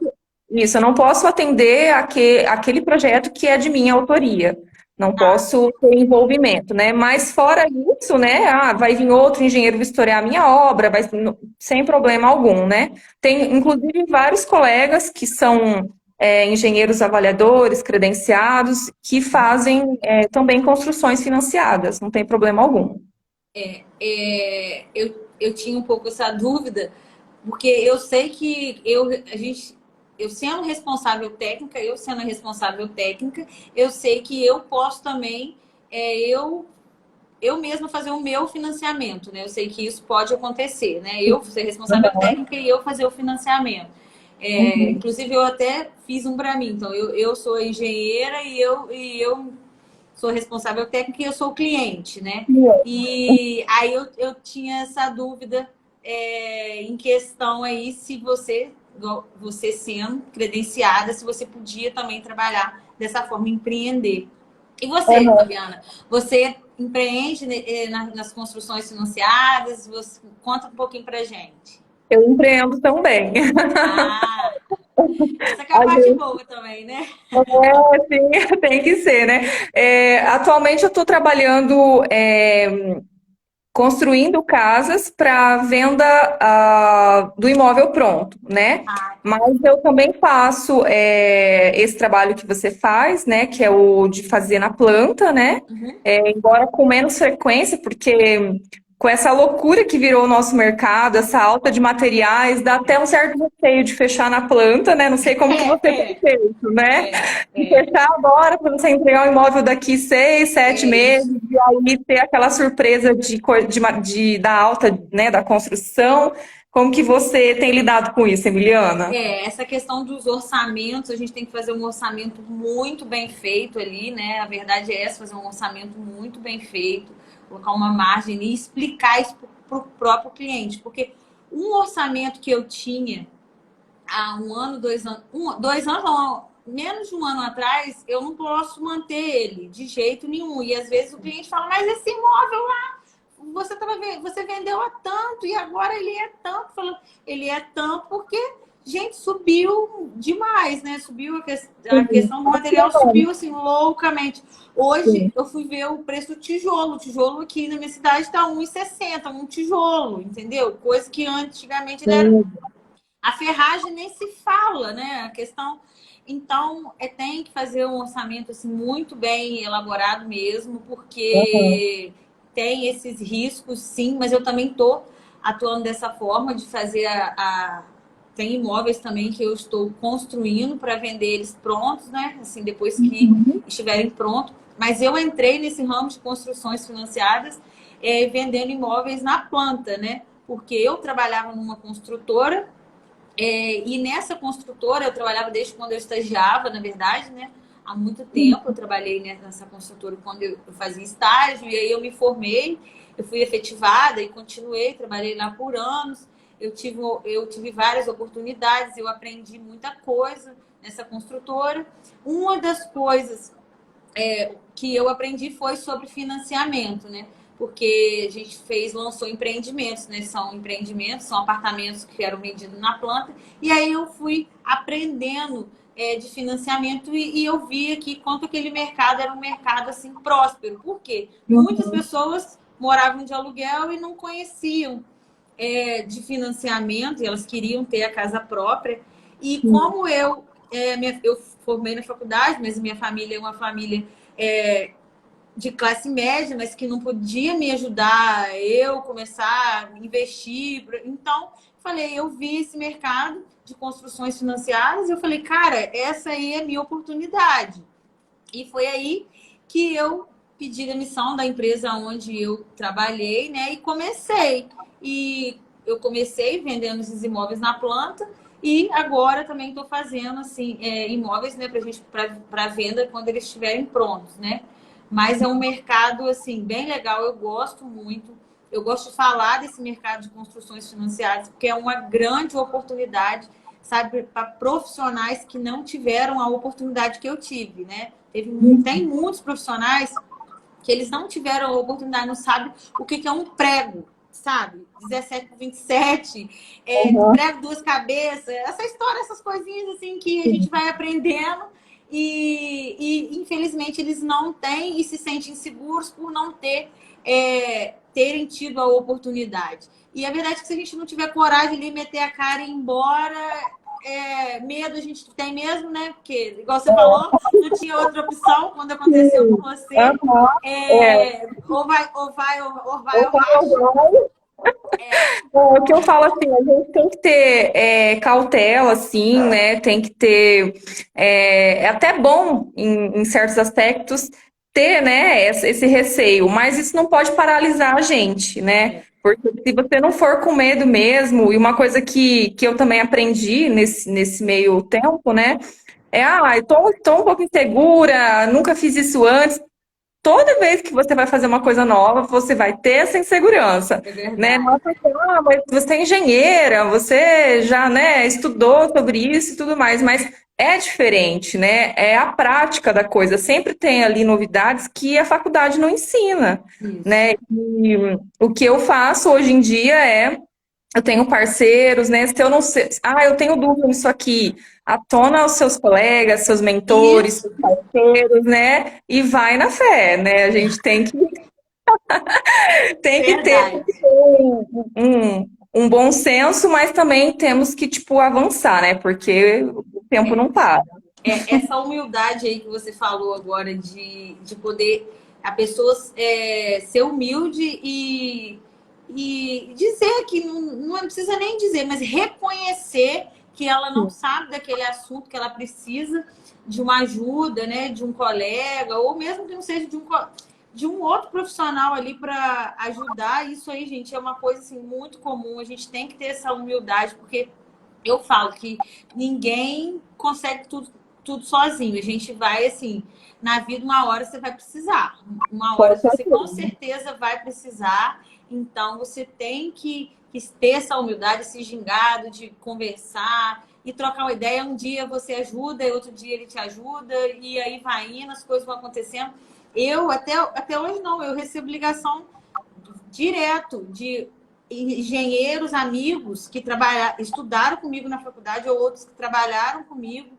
eu não posso atender aquele projeto que é de minha autoria. Não posso ter envolvimento, né? Mas fora isso, né? Vai vir outro engenheiro vistoriar a minha obra, sem problema algum, né? Tem, inclusive, vários colegas que são engenheiros avaliadores, credenciados, que fazem também construções financiadas, não tem problema algum. Eu tinha um pouco essa dúvida, porque eu sei que eu sendo responsável técnica, eu sei que eu posso também, eu mesma fazer o meu financiamento, né? Eu sei que isso pode acontecer, né? Eu ser responsável técnica e eu fazer o financiamento. Inclusive, eu até fiz um para mim. Então, eu sou engenheira e eu sou responsável técnica e eu sou o cliente, né? E aí eu tinha essa dúvida em questão aí se você sendo credenciada, se você podia também trabalhar dessa forma, empreender. E você, Fabiana? Você empreende nas construções financiadas? Você conta um pouquinho pra gente. Eu empreendo também. Essa que é a parte boa também, né? Sim, tem que ser, né? Atualmente eu estou trabalhando construindo casas para venda do imóvel pronto, né? Mas eu também faço esse trabalho que você faz, né? Que é o de fazer na planta, né? Embora com menos frequência, porque com essa loucura que virou o nosso mercado, essa alta de materiais, dá até um certo receio de fechar na planta, né? Não sei como que você tem feito, né? De fechar agora para você entregar o imóvel daqui 6, 7 meses isso. e aí ter aquela surpresa da alta, né, da construção. Como que você tem lidado com isso, Emiliana? Essa questão dos orçamentos, a gente tem que fazer um orçamento muito bem feito ali, né? A verdade é essa, fazer um orçamento muito bem feito, colocar uma margem e explicar isso para o próprio cliente. Porque um orçamento que eu tinha há um ano, 2 anos, 2 anos, não, menos de um ano atrás, eu não posso manter ele de jeito nenhum. E às vezes o cliente fala, mas esse imóvel lá, você vendeu a tanto e agora ele é tanto. Falando, ele é tanto porque, gente, subiu demais, né? Subiu a questão do material, subiu assim loucamente. Hoje eu fui ver o preço do tijolo. O tijolo aqui na minha cidade está 1,60, um tijolo, entendeu? Coisa que antigamente ele era. A ferragem nem se fala, né? A questão. Então, tem que fazer um orçamento assim, muito bem elaborado mesmo, porque tem esses riscos, sim, mas eu também estou atuando dessa forma de fazer Tem imóveis também que eu estou construindo para vender eles prontos, né? Assim, depois que estiverem prontos. Mas eu entrei nesse ramo de construções financiadas, vendendo imóveis na planta, né? Porque eu trabalhava numa construtora. E nessa construtora, eu trabalhava desde quando eu estagiava, na verdade, né? Há muito tempo eu trabalhei nessa construtora quando eu fazia estágio, e aí eu me formei, eu fui efetivada e continuei, trabalhei lá por anos. Eu tive várias oportunidades, eu aprendi muita coisa nessa construtora. Uma das coisas que eu aprendi foi sobre financiamento, né? Porque a gente lançou empreendimentos, né? São empreendimentos, são apartamentos que eram vendidos na planta. E aí eu fui aprendendo de financiamento e eu via que quanto aquele mercado era um mercado assim próspero. Por quê? Muitas pessoas moravam de aluguel e não conheciam de financiamento, e elas queriam ter a casa própria. E como eu formei na faculdade, mas minha família é uma família de classe média, mas que não podia me ajudar eu começar a investir. Então, eu vi esse mercado de construções financiadas e eu falei, cara, essa aí é a minha oportunidade. E foi aí que eu pedi demissão da empresa onde eu trabalhei, né? E comecei. E eu comecei vendendo esses imóveis na planta e agora também estou fazendo assim imóveis, né, para venda quando eles estiverem prontos, né? Mas é um mercado assim bem legal, eu gosto muito. Eu gosto de falar desse mercado de construções financiadas porque é uma grande oportunidade, sabe, para profissionais que não tiveram a oportunidade que eu tive, né? Tem muitos profissionais que eles não tiveram a oportunidade, não sabem o que é um prego, sabe? 17 por 27, prego duas cabeças, essa história, essas coisinhas assim que a gente vai aprendendo e infelizmente eles não têm e se sentem inseguros por não terem tido a oportunidade. E a verdade é que se a gente não tiver coragem de meter a cara e ir embora, medo a gente tem mesmo, né? Porque, igual você falou, não tinha outra opção quando aconteceu com você. Ou vai, ou racha. O que eu falo assim, a gente tem que ter cautela, assim, né? Tem que ter. É até bom, em certos aspectos, ter, né, esse receio, mas isso não pode paralisar a gente, né? Porque se você não for com medo mesmo, e uma coisa que eu também aprendi nesse meio tempo, né? Eu tô um pouco insegura, nunca fiz isso antes. Toda vez que você vai fazer uma coisa nova, você vai ter essa insegurança, né? Não é porque, mas você é engenheira, você já, né, estudou sobre isso e tudo mais, mas é diferente, né? É a prática da coisa. Sempre tem ali novidades que a faculdade não ensina, né? E o que eu faço hoje em dia eu tenho parceiros, né? Se eu não sei, eu tenho dúvida nisso aqui, atona os seus colegas, seus mentores, seus parceiros, né? E vai na fé, né? A gente tem que ter um bom senso, mas também temos que, tipo, avançar, né? Porque o tempo não para. Essa humildade aí que você falou agora de poder a pessoa ser humilde e dizer que não precisa nem dizer, mas reconhecer que ela não sabe daquele assunto, que ela precisa de uma ajuda, né, de um colega, ou mesmo que não seja de um outro profissional ali para ajudar. Isso aí, gente, é uma coisa assim, muito comum. A gente tem que ter essa humildade, porque eu falo que ninguém consegue tudo sozinho. A gente vai, assim, na vida, uma hora você vai precisar. Uma hora você com certeza vai precisar. Então, você tem que ter essa humildade, esse gingado de conversar e trocar uma ideia. Um dia você ajuda, e outro dia ele te ajuda, e aí vai indo, as coisas vão acontecendo. Eu, até hoje, não. Eu recebo ligação direto de engenheiros, amigos que estudaram comigo na faculdade ou outros que trabalharam comigo.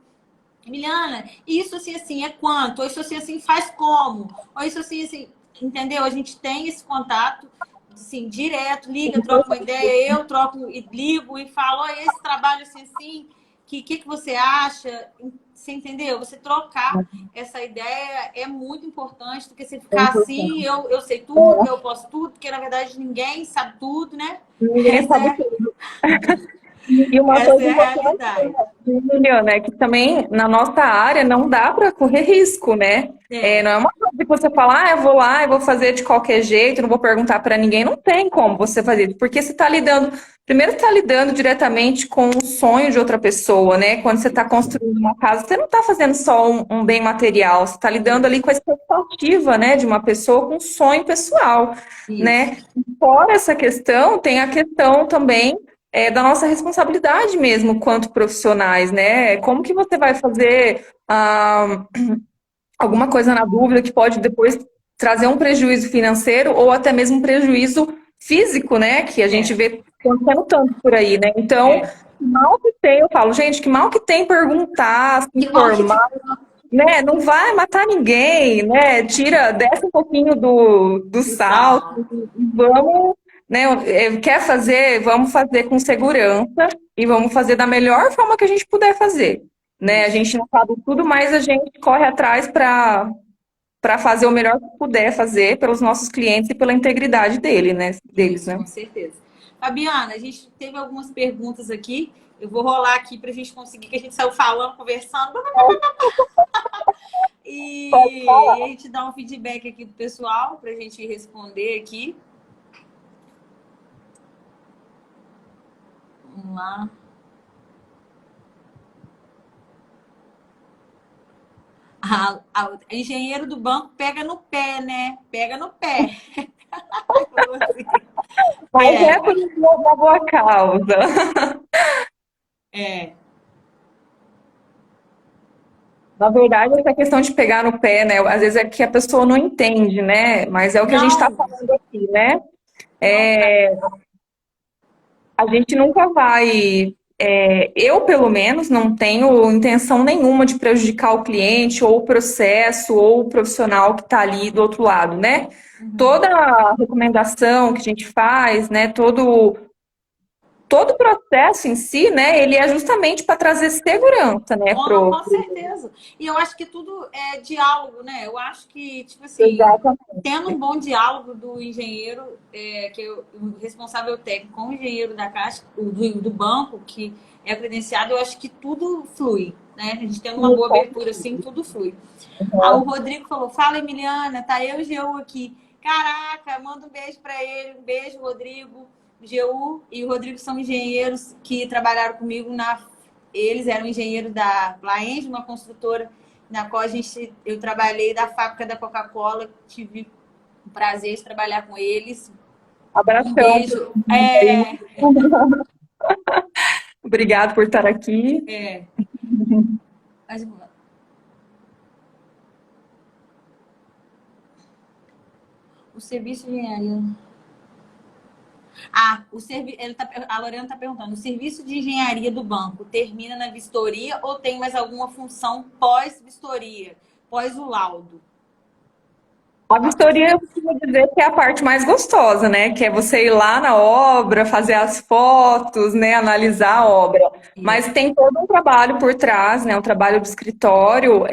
Emiliana, isso assim é quanto? Ou isso assim faz como? Ou isso assim, entendeu? A gente tem esse contato assim, direto, liga, troca uma ideia, eu troco e ligo e falo, olha, esse trabalho assim, que você acha? Você entendeu? Você trocar essa ideia é muito importante, porque se ficar assim, eu sei tudo, eu posso tudo, porque na verdade ninguém sabe tudo, né? Ninguém sabe tudo. E uma Essa coisa é a importante, realidade. Juliana, é que também na nossa área não dá para correr risco, né? Não é uma coisa que você fala, eu vou lá, eu vou fazer de qualquer jeito, não vou perguntar para ninguém. Não tem como você fazer isso, porque você está lidando, primeiro está lidando diretamente com o sonho de outra pessoa, né? Quando você está construindo uma casa, você não está fazendo só um bem material, você está lidando ali com a expectativa, né, de uma pessoa com um sonho pessoal, né? E fora essa questão, tem a questão também da nossa responsabilidade mesmo quanto profissionais, né? Como que você vai fazer alguma coisa na dúvida que pode depois trazer um prejuízo financeiro ou até mesmo um prejuízo físico, né? Que a gente vê acontecendo tanto por aí, né? Então, mal que tem, eu falo, gente, que mal que tem perguntar, se informar, né? Não vai matar ninguém, né? Desce um pouquinho do salto e vamos, né? Quer fazer? Vamos fazer com segurança e vamos fazer da melhor forma que a gente puder fazer, né? A gente não sabe tudo, mas a gente corre atrás para fazer o melhor que puder fazer pelos nossos clientes e pela integridade deles, né? Com certeza. Fabiana, a gente teve algumas perguntas aqui. Eu vou rolar aqui para a gente conseguir, que a gente saiu falando, conversando. E a gente dá um feedback aqui do pessoal para a gente responder aqui. Vamos lá. Engenheiro do banco pega no pé, né? Pega no pé. Mas é por uma boa causa. Na verdade, essa questão de pegar no pé, né? Às vezes é que a pessoa não entende, né? Mas é o que a gente está falando aqui, né? A gente nunca vai. Eu, pelo menos, não tenho intenção nenhuma de prejudicar o cliente, ou o processo, ou o profissional que está ali do outro lado, né? Toda a recomendação que a gente faz, né? Todo o processo em si, né, ele é justamente para trazer segurança, né, com certeza. E eu acho que tudo é diálogo, né? Eu acho que, tipo assim, tendo um bom diálogo do engenheiro, que é o responsável técnico com o engenheiro da Caixa, do banco, que é credenciado, eu acho que tudo flui, né? A gente tendo uma boa abertura assim, tudo flui. O Rodrigo falou, fala, Emiliana, tá eu e o Geu aqui. Caraca, manda um beijo para ele. Um beijo, Rodrigo. O Geu e o Rodrigo são engenheiros que trabalharam comigo eles eram engenheiros da Plaenge, uma construtora na qual eu trabalhei da fábrica da Coca-Cola, tive o prazer de trabalhar com eles. Abração. Um beijo. Obrigado por estar aqui. O serviço de engenharia. A Lorena está perguntando: o serviço de engenharia do banco termina na vistoria ou tem mais alguma função pós-vistoria, pós o laudo? A vistoria, eu costumo dizer que é a parte mais gostosa, né? Que é você ir lá na obra, fazer as fotos, né? Analisar a obra. Mas tem todo um trabalho por trás, né? Um trabalho do escritório.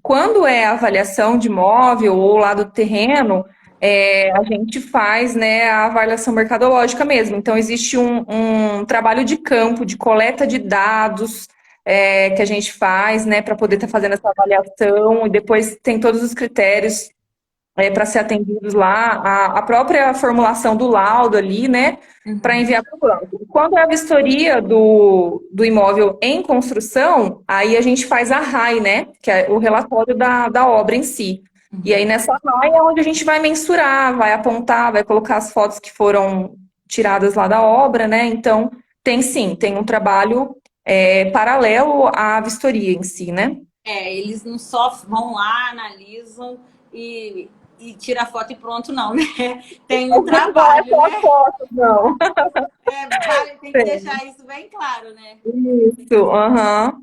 Quando é avaliação de imóvel ou lá do terreno, a gente faz, né, a avaliação mercadológica mesmo. Então, existe um trabalho de campo, de coleta de dados, que a gente faz, né, para poder estar fazendo essa avaliação, e depois tem todos os critérios para ser atendidos lá, a própria formulação do laudo ali, né, para Uhum. enviar para o banco. Quando é a vistoria do imóvel em construção, aí a gente faz a RAI, né, que é o relatório da obra em si. E aí Uhum. nessa RAI é onde a gente vai mensurar, vai apontar, vai colocar as fotos que foram tiradas lá da obra, né, então tem sim, tem um trabalho paralelo à vistoria em si, né. Eles não só vão lá, analisam e, e tira a foto e pronto, não, né? Tem um Não é trabalho, só né? foto, não. Vale, tem que deixar isso bem claro, né? Isso, aham.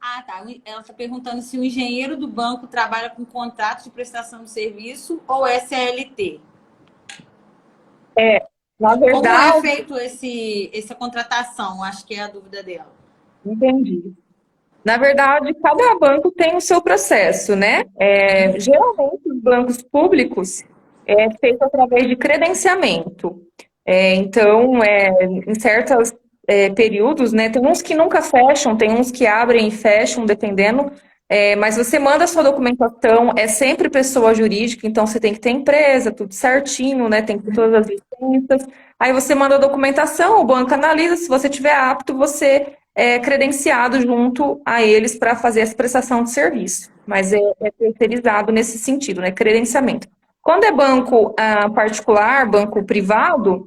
Ah, tá. Ela está perguntando se o engenheiro do banco trabalha com contrato de prestação de serviço ou SLT. Na Como é verdade, feito essa contratação? Acho que é a dúvida dela. entendi. Na verdade, cada banco tem o seu processo, né? Geralmente, os bancos públicos é feito através de credenciamento. Então, em certos períodos, né? Tem uns que nunca fecham, tem uns que abrem e fecham, dependendo. Mas você manda a sua documentação, é sempre pessoa jurídica, então você tem que ter empresa, tudo certinho, né? Tem que ter todas as licenças. Aí você manda a documentação, o banco analisa, se você tiver apto, você credenciado junto a eles para fazer essa prestação de serviço, mas é terceirizado nesse sentido, né? Credenciamento. Quando é banco particular, banco privado,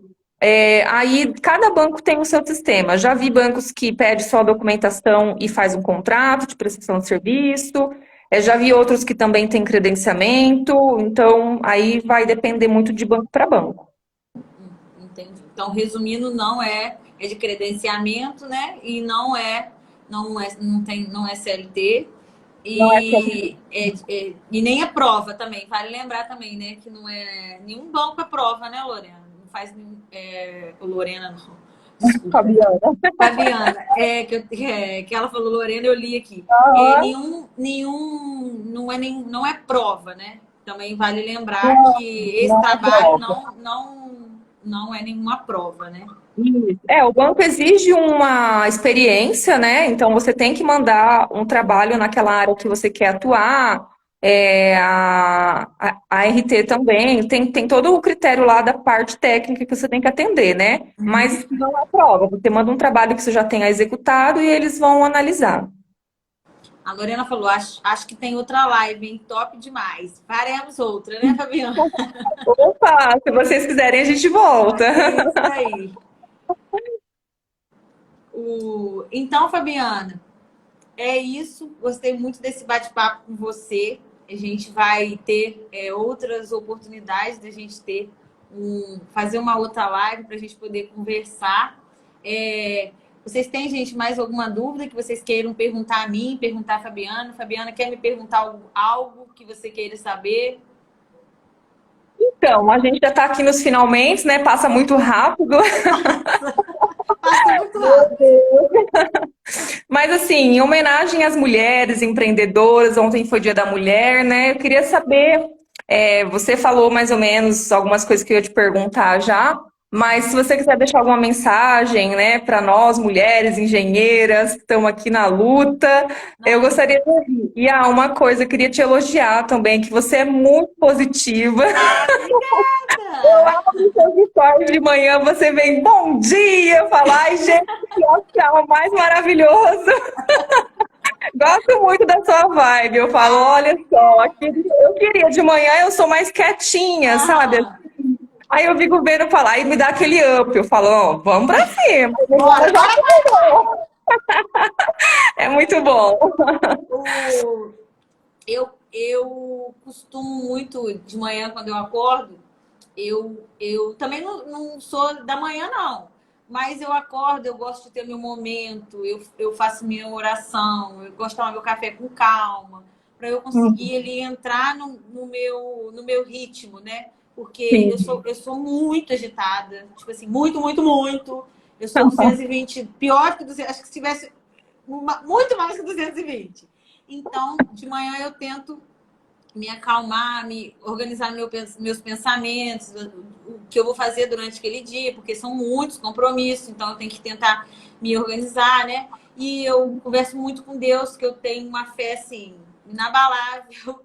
aí cada banco tem o seu sistema. Já vi bancos que pede só a documentação e faz um contrato de prestação de serviço. Já vi outros que também têm credenciamento. Então, aí vai depender muito de banco para banco. Entendi. Então, resumindo, é de credenciamento, né? E não é CLT Não é só e nem é prova também. Vale lembrar também, né? Que não é nenhum banco é prova, né, Lorena? Não faz Lorena, não. Desculpa. Fabiana. Fabiana, que ela falou, Lorena, eu li aqui. Não é prova, né? Também vale lembrar que esse Não é trabalho prova. não é nenhuma prova, né? Isso. O banco exige uma experiência, né? Então você tem que mandar um trabalho naquela área que você quer atuar. A RT também tem todo o critério lá da parte técnica que você tem que atender, né? Mas não é prova. Você manda um trabalho que você já tenha executado e eles vão analisar. A Lorena falou, acho que tem outra live, hein? Top demais. Faremos outra, né, Fabiana? Opa, se vocês quiserem, a gente volta. Isso aí. Então, Fabiana, é isso. Gostei muito desse bate-papo com você. A gente vai ter outras oportunidades de a gente fazer uma outra live para a gente poder conversar. Vocês têm, gente, mais alguma dúvida que vocês queiram perguntar a mim, perguntar a Fabiana? Fabiana, quer me perguntar algo que você queira saber? Então, a gente já está aqui nos finalmente, né? Passa muito rápido. Passa muito rápido. Mas assim, em homenagem às mulheres empreendedoras, ontem foi Dia da Mulher, né? Eu queria saber, você falou mais ou menos algumas coisas que eu ia te perguntar já, mas se você quiser deixar alguma mensagem, né, para nós, mulheres engenheiras, que estamos aqui na luta, eu Nossa. gostaria de ouvir. E uma coisa, eu queria te elogiar também, que você é muito positiva. Ah, Eu obrigada! amo seus stories de manhã, você vem bom dia, falar, ai, gente, que astral mais maravilhoso. Gosto muito da sua vibe. Eu falo, olha só, eu queria de manhã, eu sou mais quietinha, sabe? Aham. Aí eu fico vendo falar e me dá aquele up. Eu falo, ó, vamos pra cima. Bora, Já bora, começou. É muito bom. bora! Eu costumo muito, de manhã, quando eu acordo, eu também não sou da manhã, não. Mas eu acordo, eu gosto de ter meu momento, eu faço minha oração, eu gosto de tomar meu café com calma, para eu conseguir ali entrar no meu ritmo, né? Porque eu Sim. sou, eu sou muito agitada, tipo assim, muito, muito, muito. Eu sou 220, pior que 200, acho que se tivesse muito mais que 220. Então, de manhã eu tento me acalmar, me organizar meus pensamentos, o que eu vou fazer durante aquele dia, porque são muitos compromissos, então eu tenho que tentar me organizar, né? E eu converso muito com Deus, que eu tenho uma fé, assim, inabalável,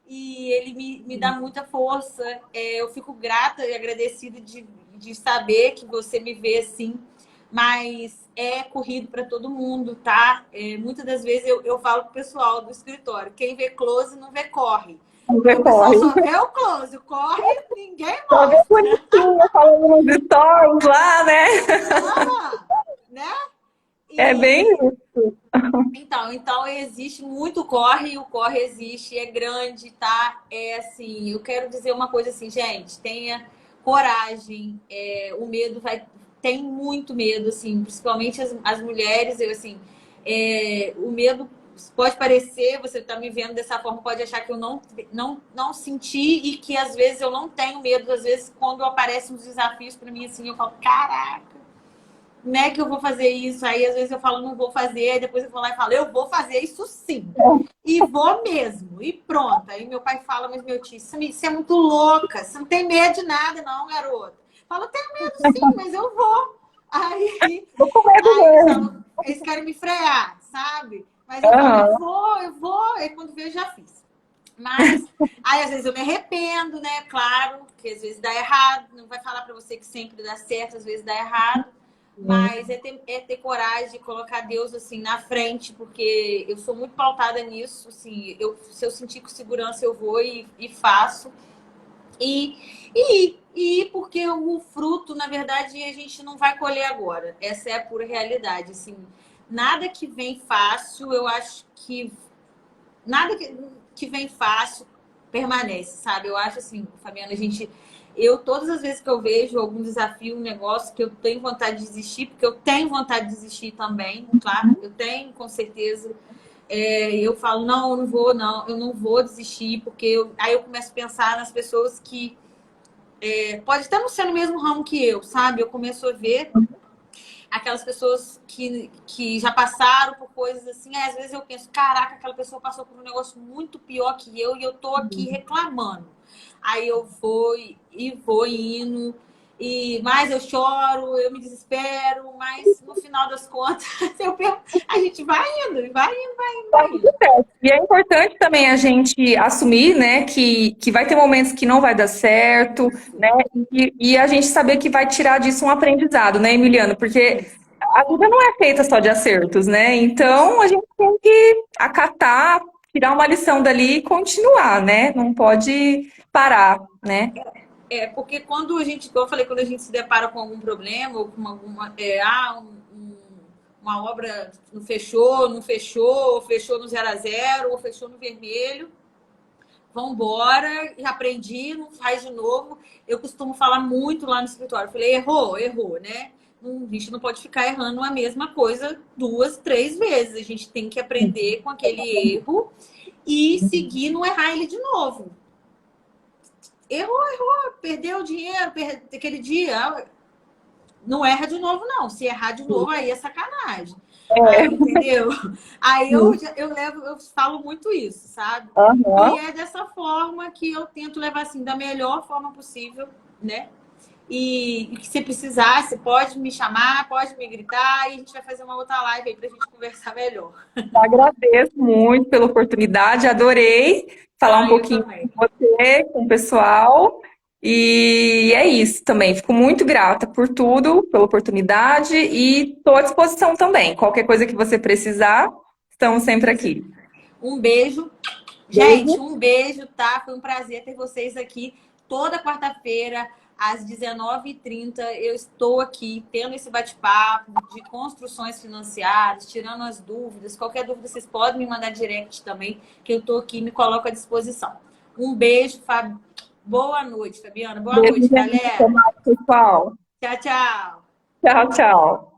e Ele me dá muita força. Eu fico grata e agradecida de saber que você me vê assim, mas é corrido para todo mundo, tá? Muitas das vezes eu falo pro pessoal do escritório, quem vê close não vê corre. Porque o pessoal Corre. só vê o close, o corre ninguém Só vê mostra. bonitinha falando nos stories lá, né? Ah, né? É bem E isso. então existe muito corre, e o corre existe, é grande, tá? É assim, eu quero dizer uma coisa assim, gente, tenha coragem, o medo tem muito medo, assim, principalmente as mulheres, eu assim, o medo pode parecer, você tá me vendo dessa forma, pode achar que eu não senti e que às vezes eu não tenho medo, às vezes quando aparecem uns desafios para mim assim, eu falo, caraca, como é que eu vou fazer isso? Aí às vezes eu falo, não vou fazer, aí depois eu vou lá e falo, eu vou fazer isso sim. E vou mesmo. E pronto. Aí meu pai fala, mas meu tio, você é muito louca, você não tem medo de nada, não, garota. Falo, eu tenho medo sim, mas eu vou. Aí, Tô com medo aí mesmo. eles querem me frear, sabe? Mas eu falo, Aham. eu vou. Aí quando vejo, já fiz. Mas, aí às vezes eu me arrependo, né? Claro, que às vezes dá errado. Não vai falar pra você que sempre dá certo, às vezes dá errado. Mas é ter coragem de colocar Deus assim na frente, porque eu sou muito pautada nisso. Assim, se eu sentir com segurança, eu vou e faço. E porque o fruto, na verdade, a gente não vai colher agora. Essa é a pura realidade. Assim, nada que vem fácil, eu acho que nada que vem fácil permanece, sabe? Eu acho assim, Fabiana, todas as vezes que eu vejo algum desafio, um negócio que eu tenho vontade de desistir, porque eu tenho vontade de desistir também, claro, eu tenho, com certeza. Eu falo, não, eu não vou desistir, porque aí eu começo a pensar nas pessoas que pode até não ser no mesmo ramo que eu, sabe? Eu começo a ver aquelas pessoas que já passaram por coisas assim, às vezes eu penso, caraca, aquela pessoa passou por um negócio muito pior que eu e eu tô aqui reclamando. Aí eu vou indo, mas eu choro, eu me desespero, mas no final das contas, a gente vai indo, vai indo, vai indo, vai indo. E é importante também a gente assumir, né, que vai ter momentos que não vai dar certo, Isso, né, e a gente saber que vai tirar disso um aprendizado, né, Emiliano? Porque isso. a vida não é feita só de acertos, né? Então a gente tem que acatar, tirar uma lição dali e continuar, né? Não pode parar, né? Porque quando a gente, como eu falei, quando a gente se depara com algum problema, ou com alguma, uma obra não fechou, fechou no 0 a 0 ou fechou no vermelho, vamos embora, aprendi, não faz de novo. Eu costumo falar muito lá no escritório, eu falei, errou, né? A gente não pode ficar errando a mesma coisa 2, 3 vezes. A gente tem que aprender com aquele erro e seguir, não errar ele de novo. Errou, perdeu o dinheiro aquele dia. Não erra de novo, não. Se errar de novo, aí é sacanagem. Aí, entendeu? Aí eu falo muito isso, sabe? E Aham. é dessa forma que eu tento levar assim, da melhor forma possível, né? E que se precisar, você pode me chamar, pode me gritar e a gente vai fazer uma outra live aí pra gente conversar melhor. Agradeço muito pela oportunidade, adorei falar um Eu pouquinho também. com você, com o pessoal. E é isso também. Fico muito grata por tudo, pela oportunidade e estou à disposição também. Qualquer coisa que você precisar, estamos sempre aqui. Um beijo. Gente, Beijo. um beijo, tá? Foi um prazer ter vocês aqui toda quarta-feira, às 19h30. Eu estou aqui tendo esse bate-papo de construções financiadas, tirando as dúvidas. Qualquer dúvida, vocês podem me mandar direct também, que eu estou aqui e me coloco à disposição. Um beijo, Fábio. Boa noite, Fabiana. Boa Beijo, noite, gente. Até galera. mais, pessoal. Tchau, tchau. Tchau, tchau.